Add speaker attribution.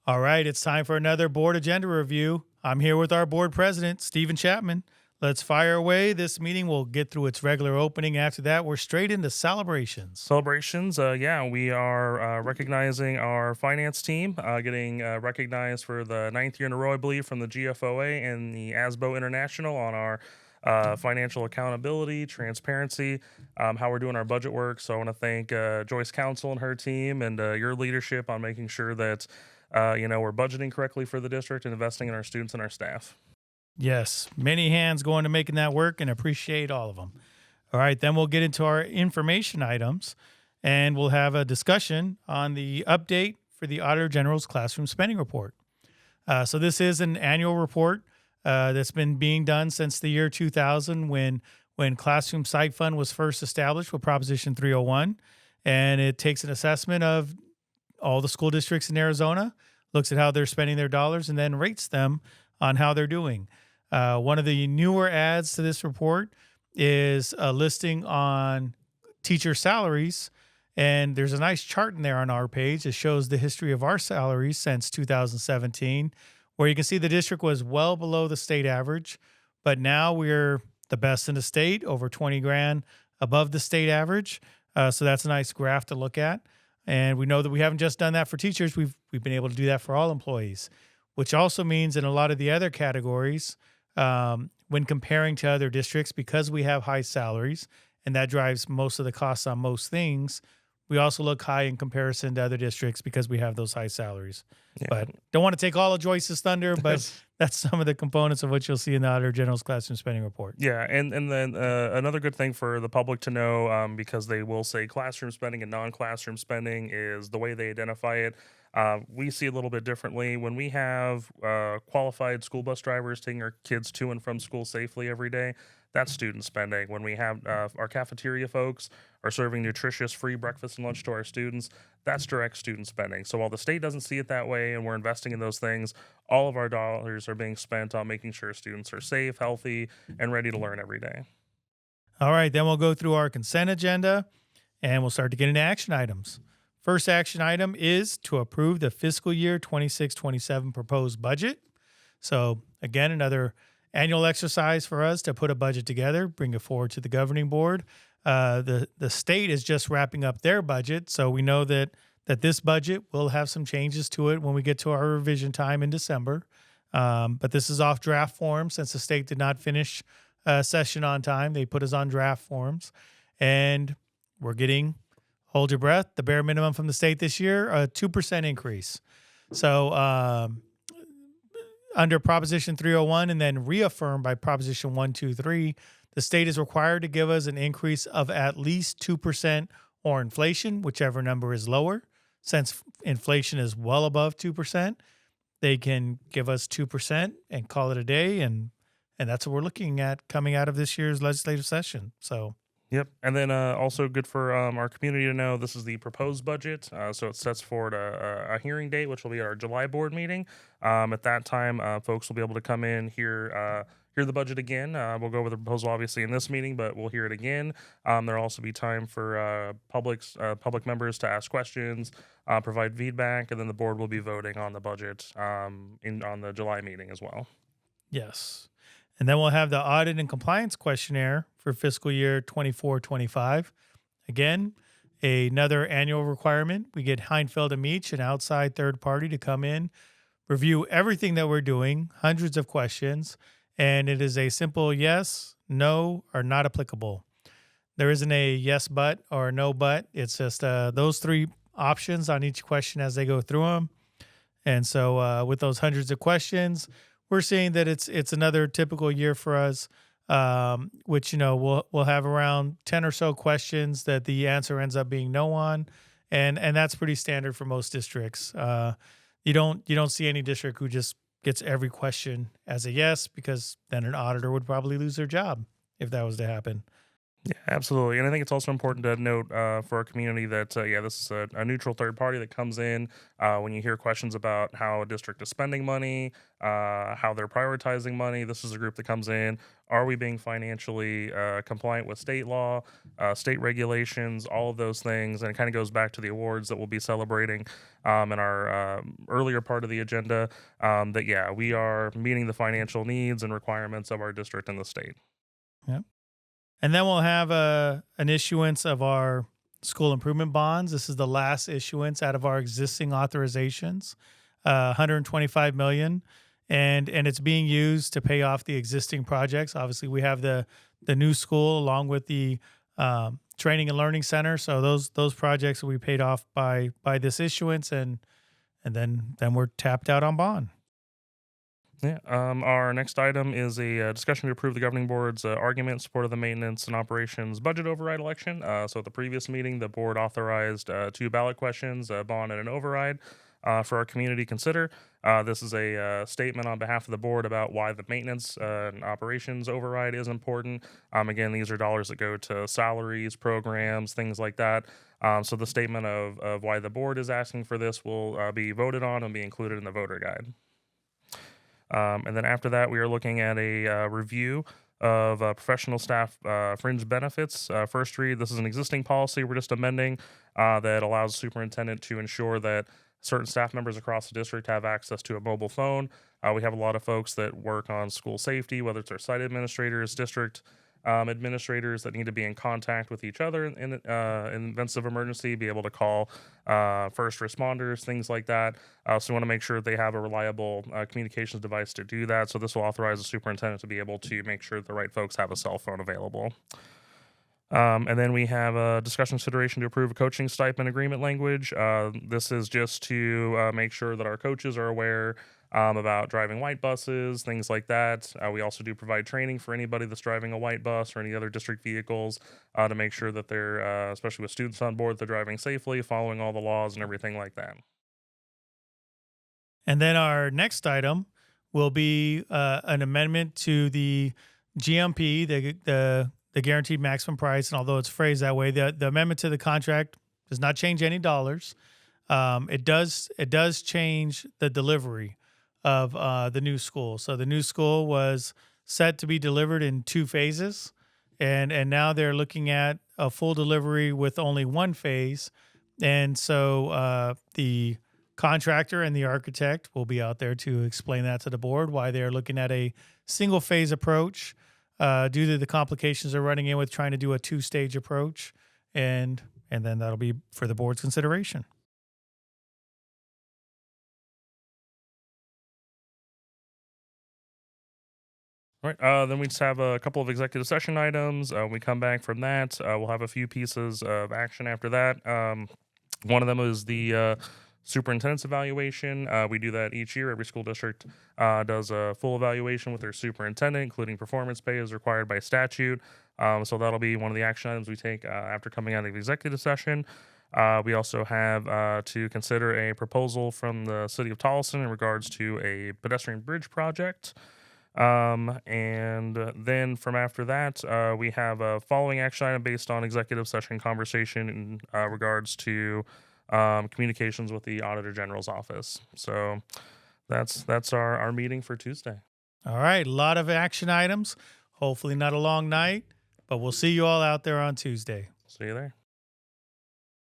Speaker 1: All right, it's time for another board agenda review. I'm here with our board president, Stephen Chapman. Let's fire away. This meeting will get through its regular opening. After that, we're straight into celebrations.
Speaker 2: Celebrations, yeah, we are recognizing our finance team, getting recognized for the ninth year in a row, I believe, from the GFOA and the ASBO International on our financial accountability, transparency, how we're doing our budget work. So I want to thank Joyce Council and her team and your leadership on making sure that we're budgeting correctly for the district and investing in our students and our staff.
Speaker 1: Yes, many hands going to making that work and appreciate all of them. All right, then we'll get into our information items and we'll have a discussion on the update for the Auditor General's classroom spending report. So this is an annual report that's been being done since the year 2000 when Classroom Site Fund was first established with Proposition 301. And it takes an assessment of all the school districts in Arizona, looks at how they're spending their dollars, and then rates them on how they're doing. One of the newer adds to this report is a listing on teacher salaries. And there's a nice chart in there on our page that shows the history of our salaries since 2017, where you can see the district was well below the state average, but now we're the best in the state, over 20 grand above the state average. So that's a nice graph to look at. And we know that we haven't just done that for teachers. We've been able to do that for all employees, which also means in a lot of the other categories, when comparing to other districts, because we have high salaries and that drives most of the costs on most things, we also look high in comparison to other districts because we have those high salaries.
Speaker 2: Yeah.
Speaker 1: But don't want to take all of Joyce's thunder, but that's some of the components of what you'll see in the Auditor General's classroom spending report.
Speaker 2: Yeah, and then another good thing for the public to know, because they will say classroom spending and non-classroom spending, is the way they identify it. We see it a little bit differently. When we have qualified school bus drivers taking our kids to and from school safely every day, that's student spending. When we have our cafeteria folks are serving nutritious free breakfast and lunch to our students, that's direct student spending. So while the state doesn't see it that way and we're investing in those things, all of our dollars are being spent on making sure students are safe, healthy, and ready to learn every day.
Speaker 1: All right, then we'll go through our consent agenda and we'll start to get into action items. First action item is to approve the fiscal year 26-27 proposed budget. So again, another annual exercise for us to put a budget together, bring it forward to the governing board. The state is just wrapping up their budget, so we know that this budget will have some changes to it when we get to our revision time in December. But this is off draft form since the state did not finish session on time. They put us on draft forms, and we're getting, hold your breath, the bare minimum from the state this year, a 2% increase. So under Proposition 301 and then reaffirmed by Proposition 123, the state is required to give us an increase of at least 2% or inflation, whichever number is lower. Since inflation is well above 2%, they can give us 2% and call it a day. And that's what we're looking at coming out of this year's legislative session. So
Speaker 2: Yep. And then also good for our community to know this is the proposed budget. So it sets forward a hearing date, which will be our July board meeting. At that time, folks will be able to come in, hear the budget again. We'll go over the proposal, obviously, in this meeting, but we'll hear it again. There'll also be time for public members to ask questions, provide feedback, and then the board will be voting on the budget on the July meeting as well.
Speaker 1: yes. And then we'll have the audit and compliance questionnaire for fiscal year 24-25. Again, another annual requirement. We get Heinfeld and Meach, an outside third party, to come in, review everything that we're doing, hundreds of questions, and it is a simple yes, no, or not applicable. There isn't a yes but or no but. It's just those three options on each question as they go through them. And so with those hundreds of questions, we're seeing that it's another typical year for us, which we'll have around 10 or so questions that the answer ends up being no on, and that's pretty standard for most districts. You don't see any district who just gets every question as a yes, because then an auditor would probably lose their job if that was to happen.
Speaker 2: Yeah, absolutely. And I think it's also important to note for our community that, yeah, this is a neutral third party that comes in when you hear questions about how a district is spending money, how they're prioritizing money. This is a group that comes in. Are we being financially compliant with state law, state regulations, all of those things? And it kind of goes back to the awards that we'll be celebrating in our earlier part of the agenda. That, yeah, we are meeting the financial needs and requirements of our district and the state.
Speaker 1: Yep. And then we'll have an issuance of our school improvement bonds. This is the last issuance out of our existing authorizations, 125 million, and it's being used to pay off the existing projects. Obviously, we have the new school along with the training and learning center. So those projects will be paid off by this issuance, and then we're tapped out on bond.
Speaker 2: Yeah. Our next item is a discussion to approve the governing board's argument in support of the maintenance and operations budget override election. So at the previous meeting, the board authorized two ballot questions, a bond and an override, for our community to consider. This is a statement on behalf of the board about why the maintenance and operations override is important. Again, these are dollars that go to salaries, programs, things like that. So the statement of why the board is asking for this will be voted on and be included in the voter guide. And then after that, we are looking at a review of professional staff fringe benefits. First read, this is an existing policy we're just amending that allows the superintendent to ensure that certain staff members across the district have access to a mobile phone. We have a lot of folks that work on school safety, whether it's our site administrators, district administrators that need to be in contact with each other in events of emergency, be able to call first responders, things like that. So we want to make sure they have a reliable communications device to do that. So this will authorize the superintendent to be able to make sure the right folks have a cell phone available. And then we have a discussion consideration to approve a coaching stipend agreement language. This is just to make sure that our coaches are aware about driving white buses, things like that. We also do provide training for anybody that's driving a white bus or any other district vehicles to make sure that they're, especially with students on board, they're driving safely, following all the laws and everything like that.
Speaker 1: And then our next item will be an amendment to the GMP, the guaranteed maximum price. And although it's phrased that way, the amendment to the contract does not change any dollars. It does change the delivery of the new school. So the new school was set to be delivered in two phases, and now they're looking at a full delivery with only one phase. And so the contractor and the architect will be out there to explain that to the board why they're looking at a single phase approach due to the complications they're running in with trying to do a two-stage approach, and then that'll be for the board's consideration.
Speaker 2: All right. Then we just have a couple of executive session items. When we come back from that, we'll have a few pieces of action after that. One of them is the superintendent's evaluation. We do that each year. Every school district does a full evaluation with their superintendent, including performance pay as required by statute. So that'll be one of the action items we take after coming out of the executive session. We also have to consider a proposal from the city of Tolleson in regards to a pedestrian bridge project. And then from after that, we have a following action item based on executive session conversation in regards to communications with the Auditor General's office. So that's our meeting for Tuesday.
Speaker 1: All right, a lot of action items. Hopefully not a long night, but we'll see you all out there on Tuesday.
Speaker 2: See you there.